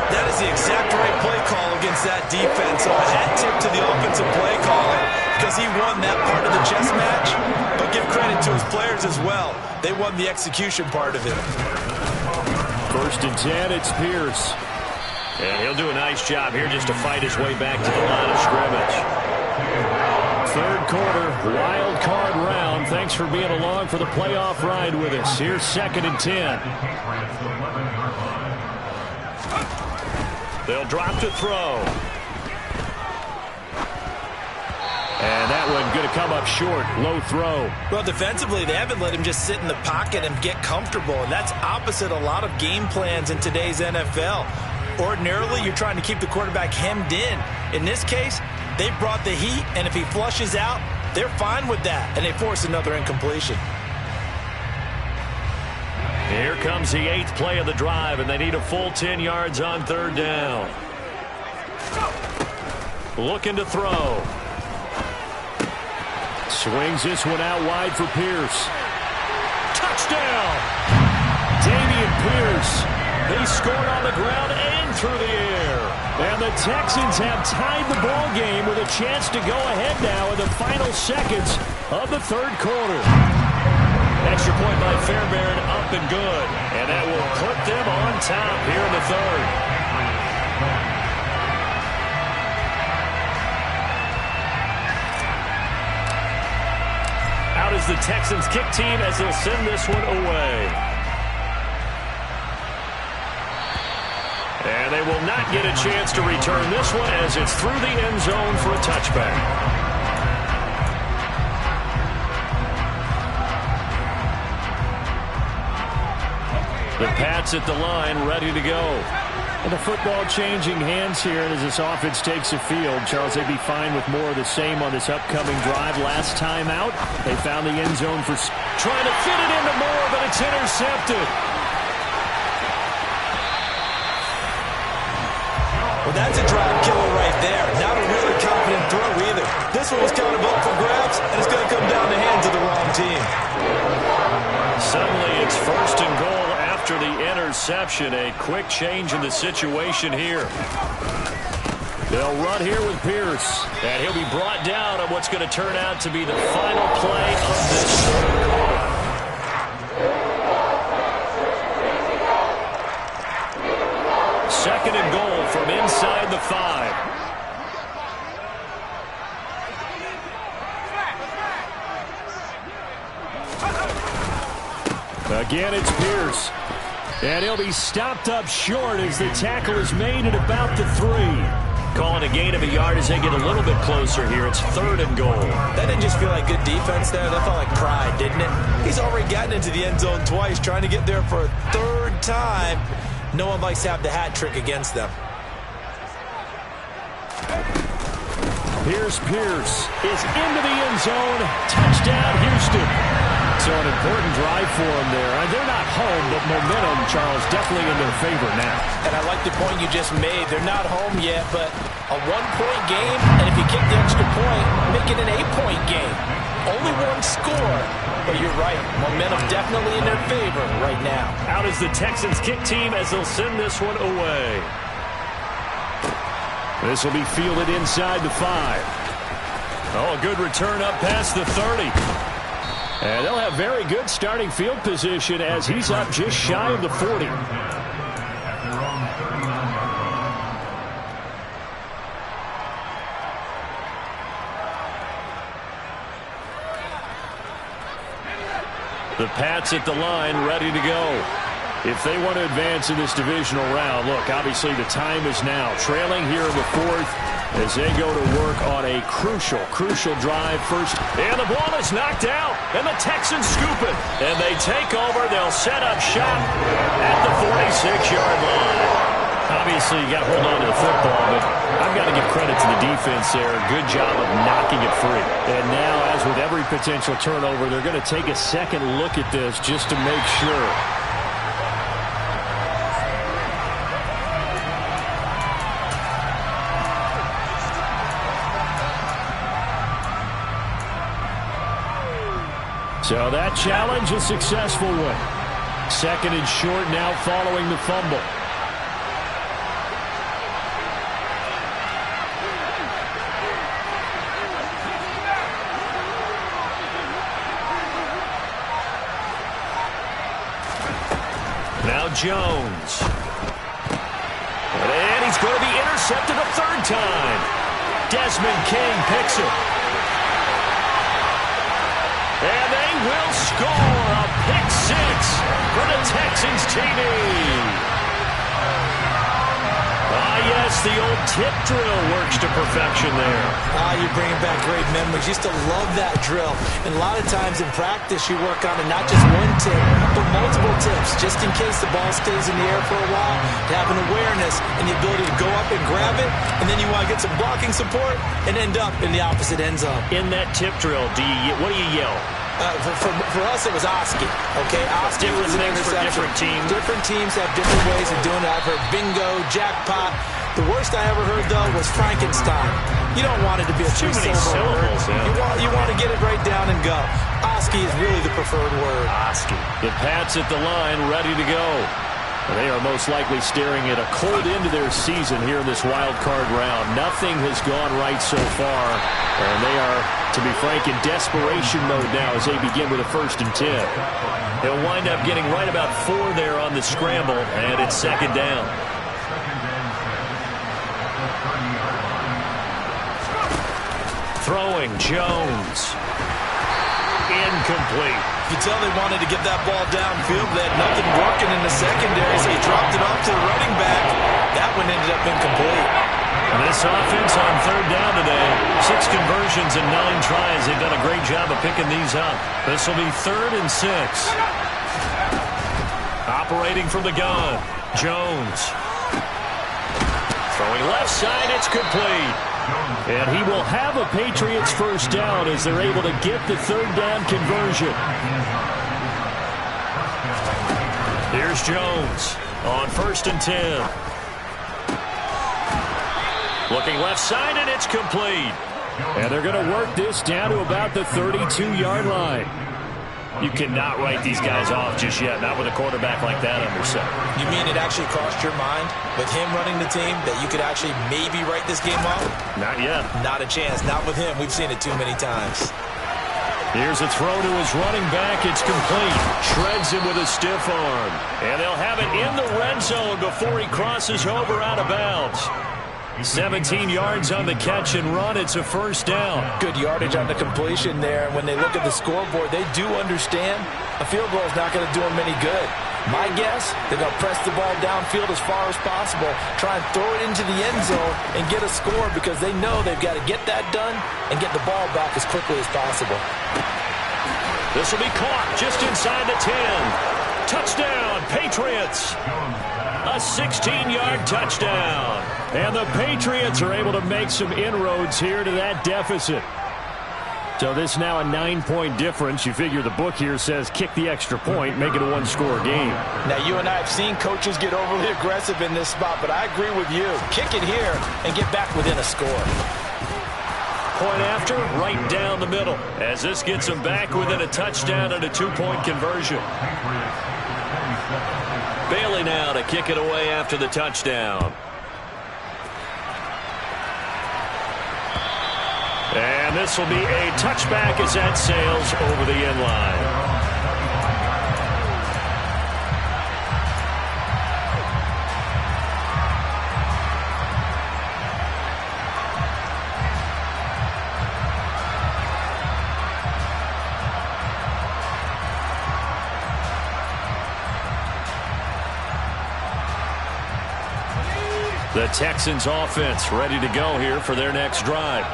[SPEAKER 4] That is the exact right play call against that defense. So a hat tip to the offensive play caller because he won that part of the chess match. But give credit to his players as well. They won the execution part of it.
[SPEAKER 1] 1st and 10, it's Pierce. And he'll do a nice job here just to fight his way back to the line of scrimmage. 3rd quarter, wild card round. Thanks for being along for the playoff ride with us. Here's 2nd and 10. They'll drop to throw. And that one going to come up short. Low throw.
[SPEAKER 3] Well, defensively, they haven't let him just sit in the pocket and get comfortable. And that's opposite a lot of game plans in today's NFL. Ordinarily, you're trying to keep the quarterback hemmed in. In this case, they brought the heat, and if he flushes out, they're fine with that, and they force another incompletion.
[SPEAKER 1] Here comes the 8th play of the drive, and they need a full 10 yards on 3rd down. Looking to throw. Swings this one out wide for Pierce. touchdown. Dameon Pierce. He scored on the ground and through the air. And the Texans have tied the ball game with a chance to go ahead now in the final seconds of the third quarter. Extra point by Fairbairn, up and good. And that will put them on top here in the third. Out is the Texans kick team as they'll send this one away. And they will not get a chance to return this one as it's through the end zone for a touchback. The Pats at the line, ready to go. And the football changing hands here as this offense takes the field. Charles, they'd be fine with more of the same on this upcoming drive. Last time out, they found the end zone for trying to fit it into more, but it's intercepted.
[SPEAKER 3] Well, that's a drive killer right there. Not a really confident throw either. This one was kind of up for grabs, and it's going to come down the hands of the wrong team.
[SPEAKER 1] Suddenly, it's first and goal after the interception. A quick change in the situation here. They'll run here with Pierce, and he'll be brought down on what's going to turn out to be the final play of this third quarter. Second and goal from inside the 5. Again, it's Pierce. And he'll be stopped up short as the tackle is made at about the 3. Calling a gain of a yard as they get a little bit closer here. It's third and goal.
[SPEAKER 3] That didn't just feel like good defense there. That felt like pride, didn't it? He's already gotten into the end zone twice, trying to get there for a third time. No one likes to have the hat trick against them.
[SPEAKER 1] Here's Pierce is into the end zone. Touchdown, Houston. So an important drive for them there. They're not home, but momentum, Charles, definitely in their favor now.
[SPEAKER 3] And I like the point you just made. They're not home yet, but a one-point game, and if you kick the extra point, make it an 8-point game. Only one score, but you're right. Momentum definitely in their favor right now.
[SPEAKER 1] Out is the Texans kick team as they'll send this one away. This will be fielded inside the 5. Oh, a good return up past the 30. And they'll have very good starting field position as he's up just shy of the 40. The Pats at the line, ready to go. If they want to advance in this divisional round, look, obviously the time is now. Trailing here in the 4th as they go to work on a crucial drive first. And the ball is knocked out, and the Texans scoop it. And they take over. They'll set up shop at the 46-yard line. Obviously, you got to hold on to the football, but I've got to give credit to the defense there. Good job of knocking it free. And now, as with every potential turnover, they're going to take a second look at this just to make sure. So that challenge, a successful one. Second and short now following the fumble. Now Jones. And he's going to be intercepted a third time. Desmond King picks it. And they will score a pick 6 for the Texans TD. Yes, the old tip drill works to perfection there.
[SPEAKER 3] You're bringing back great memories. Used to love that drill. And a lot of times in practice, you work on it, not just one tip, but multiple tips, just in case the ball stays in the air for a while, to have an awareness and the ability to go up and grab it, and then you want to get some blocking support and end up in the opposite end zone.
[SPEAKER 1] In that tip drill, what do you yell?
[SPEAKER 3] For us, it was Oski. Okay, Oski was an interception.
[SPEAKER 1] For different teams.
[SPEAKER 3] Different teams have different ways of doing it. I've heard bingo, jackpot. The worst I ever heard, though, was Frankenstein. You don't want it to be a
[SPEAKER 1] too many syllables.
[SPEAKER 3] You want to get it right down and go. Oski is really the preferred word.
[SPEAKER 1] Oski. The Pats at the line, ready to go. They are most likely staring at a cold end to their season here in this wild card round. Nothing has gone right so far, and they are, to be frank, in desperation mode now as they begin with a 1st and 10. They'll wind up getting right about 4 there on the scramble, and it's 2nd down. Throwing, Jones. Incomplete.
[SPEAKER 4] You tell they wanted to get that ball downfield. They had nothing working in the secondary, so he dropped it off to the running back. That one ended up incomplete.
[SPEAKER 1] This offense on 3rd down today, 6 conversions and 9 tries. They've done a great job of picking these up. This will be 3rd and 6. Operating from the gun, Jones. Throwing left side, it's complete. And he will have a Patriots 1st down as they're able to get the 3rd down conversion. Here's Jones on 1st and 10. Looking left side, and it's complete. And they're going to work this down to about the 32-yard line. You cannot write these guys off just yet, not with a quarterback like that under center.
[SPEAKER 3] You mean it actually crossed your mind with him running the team that you could actually maybe write this game off?
[SPEAKER 1] Not yet.
[SPEAKER 3] Not a chance. Not with him. We've seen it too many times.
[SPEAKER 1] Here's a throw to his running back. It's complete. Shreds him with a stiff arm. And they'll have it in the red zone before he crosses over out of bounds. 17 yards on the catch and run. It's a 1st down.
[SPEAKER 3] Good yardage on the completion there. And when they look at the scoreboard, they do understand a field goal is not going to do them any good. My guess, they're going to press the ball downfield as far as possible, try and throw it into the end zone and get a score because they know they've got to get that done and get the ball back as quickly as possible.
[SPEAKER 1] This will be caught just inside the 10. Touchdown, Patriots. A 16-yard touchdown. And the Patriots are able to make some inroads here to that deficit. So this now a 9-point difference. You figure the book here says kick the extra point, make it a 1-score game.
[SPEAKER 3] Now, you and I have seen coaches get overly aggressive in this spot, but I agree with you. Kick it here and get back within a score.
[SPEAKER 1] Point after, right down the middle. As this gets them back within a touchdown and a 2-point conversion. Bailey now to kick it away after the touchdown. And this will be a touchback as that sails over the end line. The Texans offense ready to go here for their next drive.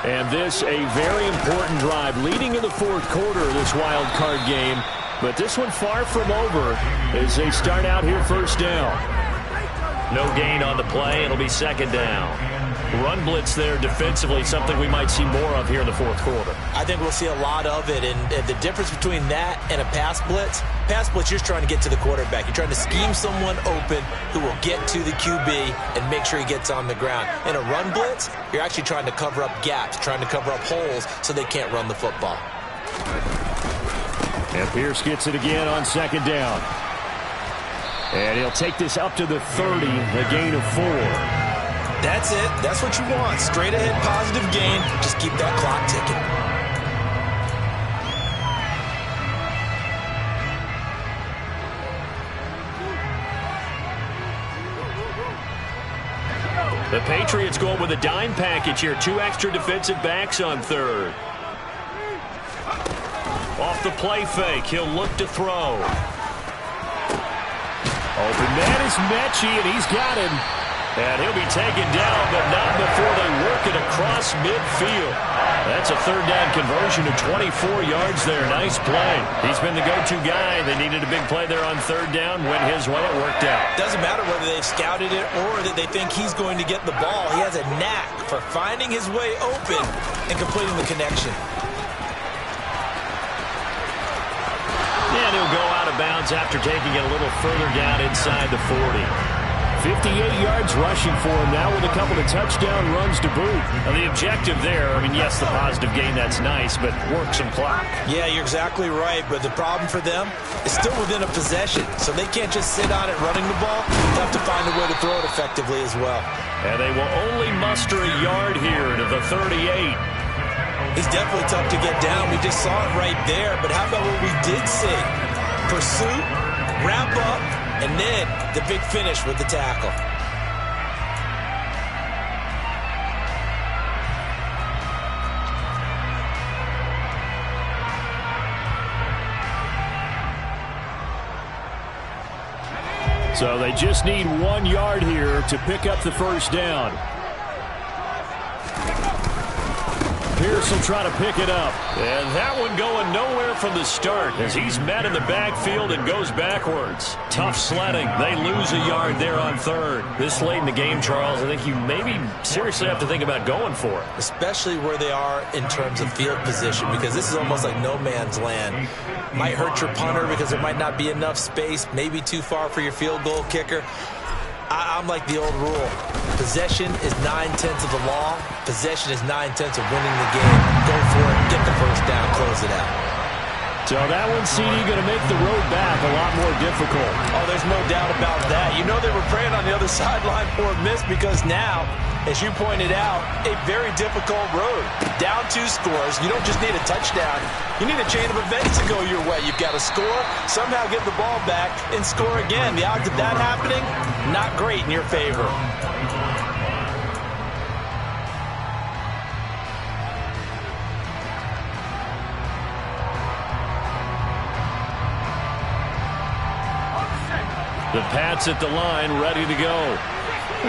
[SPEAKER 1] And this a very important drive leading in the 4th quarter of this wild card game. But this one far from over as they start out here 1st down. No gain on the play. It'll be 2nd down. Run blitz there defensively, something we might see more of here in the 4th quarter.
[SPEAKER 3] I think we'll see a lot of it. And the difference between that and a pass blitz, you're just trying to get to the quarterback. You're trying to scheme someone open who will get to the QB and make sure he gets on the ground. In a run blitz, you're actually trying to cover up gaps, trying to cover up holes so they can't run the football.
[SPEAKER 2] And Pierce gets it again on 2nd down. And he'll take this up to the 30, a gain of 4.
[SPEAKER 3] That's it. That's what you want. Straight ahead positive gain. Just keep that clock ticking.
[SPEAKER 1] The Patriots going with a dime package here. 2 extra defensive backs on 3rd. Off the play fake. He'll look to throw.
[SPEAKER 2] Open man is Mechie, and he's got him.
[SPEAKER 1] And he'll be taken down, but not before they work it across midfield. That's a 3rd down conversion to 24 yards there. Nice play. He's been the go-to guy. They needed a big play there on 3rd down. Went his way. It worked out.
[SPEAKER 3] Doesn't matter whether they've scouted it or that they think he's going to get the ball. He has a knack for finding his way open and completing the connection.
[SPEAKER 1] And he'll go out of bounds after taking it a little further down inside the 40.
[SPEAKER 2] 58 yards rushing for him now with a couple of touchdown runs to boot.
[SPEAKER 1] Now the objective there, I mean, yes, the positive gain, that's nice, but work some clock.
[SPEAKER 3] Yeah, you're exactly right, but the problem for them is still within a possession, so they can't just sit on it running the ball. They have to find a way to throw it effectively as well.
[SPEAKER 1] And they will only muster a yard here to the 38.
[SPEAKER 3] He's definitely tough to get down. We just saw it right there, but how about what we did see? Pursuit, wrap up, and then the big finish with the tackle.
[SPEAKER 2] So they just need 1 yard here to pick up the first down. Pierce will try to pick it up.
[SPEAKER 1] And that one going nowhere from the start as he's met in the backfield and goes backwards. Tough sledding. They lose a yard there on third. This late in the game, Charles, I think you maybe seriously have to think about going for it.
[SPEAKER 3] Especially where they are in terms of field position, because this is almost like no man's land. Might hurt your punter because there might not be enough space, maybe too far for your field goal kicker. I'm like the old rule. Possession is 9/10 of the law. Possession is 9/10 of winning the game. Go for it. Get the first down. Close it out.
[SPEAKER 2] So that one, CD, going to make the road back a lot more difficult.
[SPEAKER 3] Oh, there's no doubt about that. You know they were praying on the other sideline for a miss because now, as you pointed out, a very difficult road. Down 2 scores. You don't just need a touchdown. You need a chain of events to go your way. You've got to score, somehow get the ball back, and score again. The odds of that happening, not great in your favor.
[SPEAKER 1] The Pats at the line, ready to go.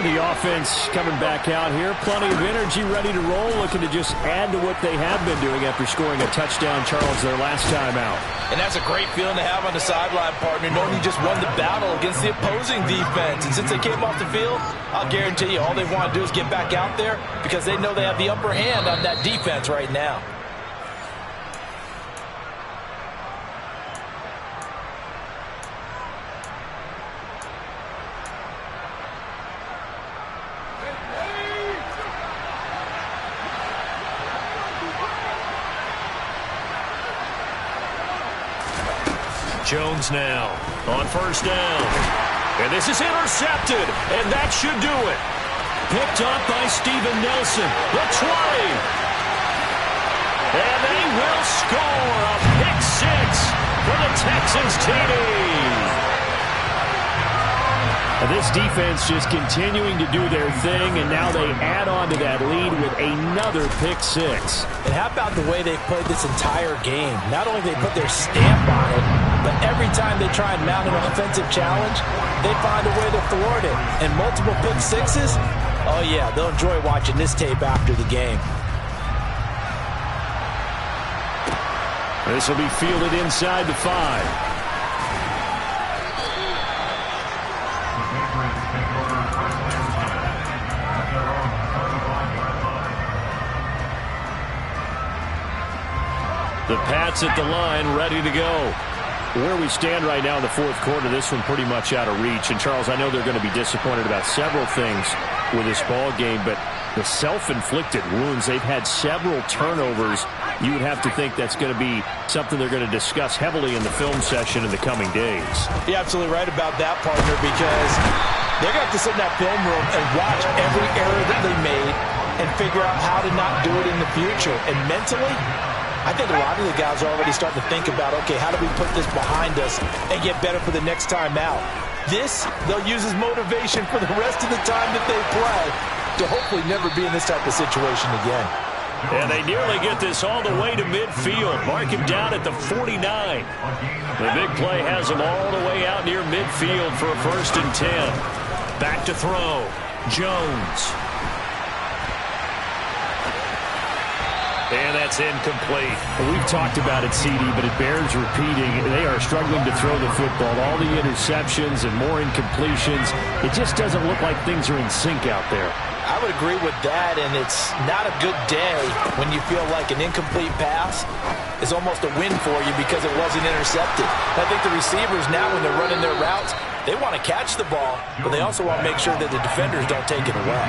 [SPEAKER 2] The offense coming back out here. Plenty of energy, ready to roll, looking to just add to what they have been doing after scoring a touchdown, Charles, their last time out.
[SPEAKER 3] And that's a great feeling to have on the sideline, partner, knowing you just won the battle against the opposing defense. And since they came off the field, I'll guarantee you all they want to do is get back out there because they know they have the upper hand on that defense right now.
[SPEAKER 1] Jones now on first down. And this is intercepted, and that should do it. Picked up by Steven Nelson. The 20. And they will score a pick 6 for the Texans TD.
[SPEAKER 2] This defense just continuing to do their thing, and now they add on to that lead with another pick 6.
[SPEAKER 3] And how about the way they've played this entire game? Not only do they put their stamp on it, but every time they try and mount an offensive challenge, they find a way to thwart it. And multiple pick 6s, oh yeah, they'll enjoy watching this tape after the game.
[SPEAKER 2] This will be fielded inside the 5.
[SPEAKER 1] The Pats at the line, ready to go.
[SPEAKER 2] Where we stand right now in the fourth quarter, this one pretty much out of reach. And, Charles, I know they're going to be disappointed about several things with this ball game, but the self-inflicted wounds, they've had several turnovers. You would have to think that's going to be something they're going to discuss heavily in the film session in the coming days.
[SPEAKER 3] You're absolutely right about that, partner, because they're going to have to sit in that film room and watch every error that they made and figure out how to not do it in the future. And mentally, I think a lot of the guys are already starting to think about, okay, how do we put this behind us and get better for the next time out? This, they'll use as motivation for the rest of the time that they play to hopefully never be in this type of situation again.
[SPEAKER 1] And they nearly get this all the way to midfield. Mark him down at the 49. The big play has him all the way out near midfield for a 1st and 10. Back to throw. Jones. And that's incomplete.
[SPEAKER 2] We've talked about it, CD, but it bears repeating. They are struggling to throw the football. All the interceptions and more incompletions. It just doesn't look like things are in sync out there.
[SPEAKER 3] I would agree with that, and it's not a good day when you feel like an incomplete pass is almost a win for you because it wasn't intercepted. I think the receivers now, when they're running their routes, they want to catch the ball, but they also want to make sure that the defenders don't take it away.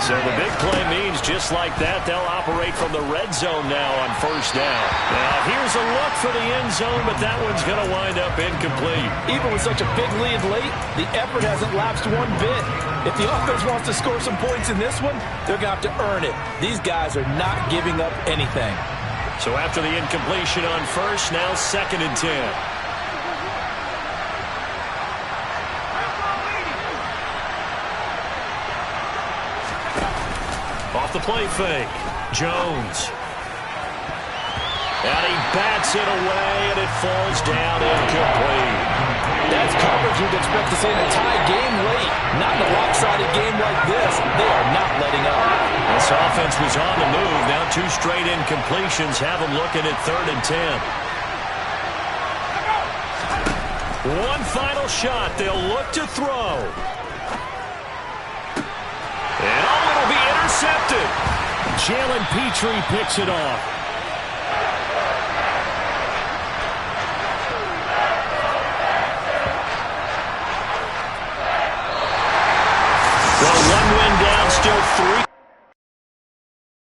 [SPEAKER 1] So the big play means just like that, they'll operate from the red zone now on first down. Now here's a look for the end zone, but that one's going to wind up incomplete.
[SPEAKER 3] Even with such a big lead late, the effort hasn't lapsed one bit. If the offense wants to score some points in this one, they're going to have to earn it. These guys are not giving up anything.
[SPEAKER 1] So after the incompletion on first, now 2nd and 10. Off the play fake, Jones. And he bats it away, and it falls down incomplete.
[SPEAKER 3] That's coverage you'd expect to see in a tie game late. Not in a lopsided game like this. They are not letting up.
[SPEAKER 1] This offense was on the move. Now 2 straight incompletions have them looking at 3rd and 10. One final shot. They'll look to throw. And it'll be intercepted.
[SPEAKER 2] Jalen Petrie picks it off.
[SPEAKER 1] Well, one win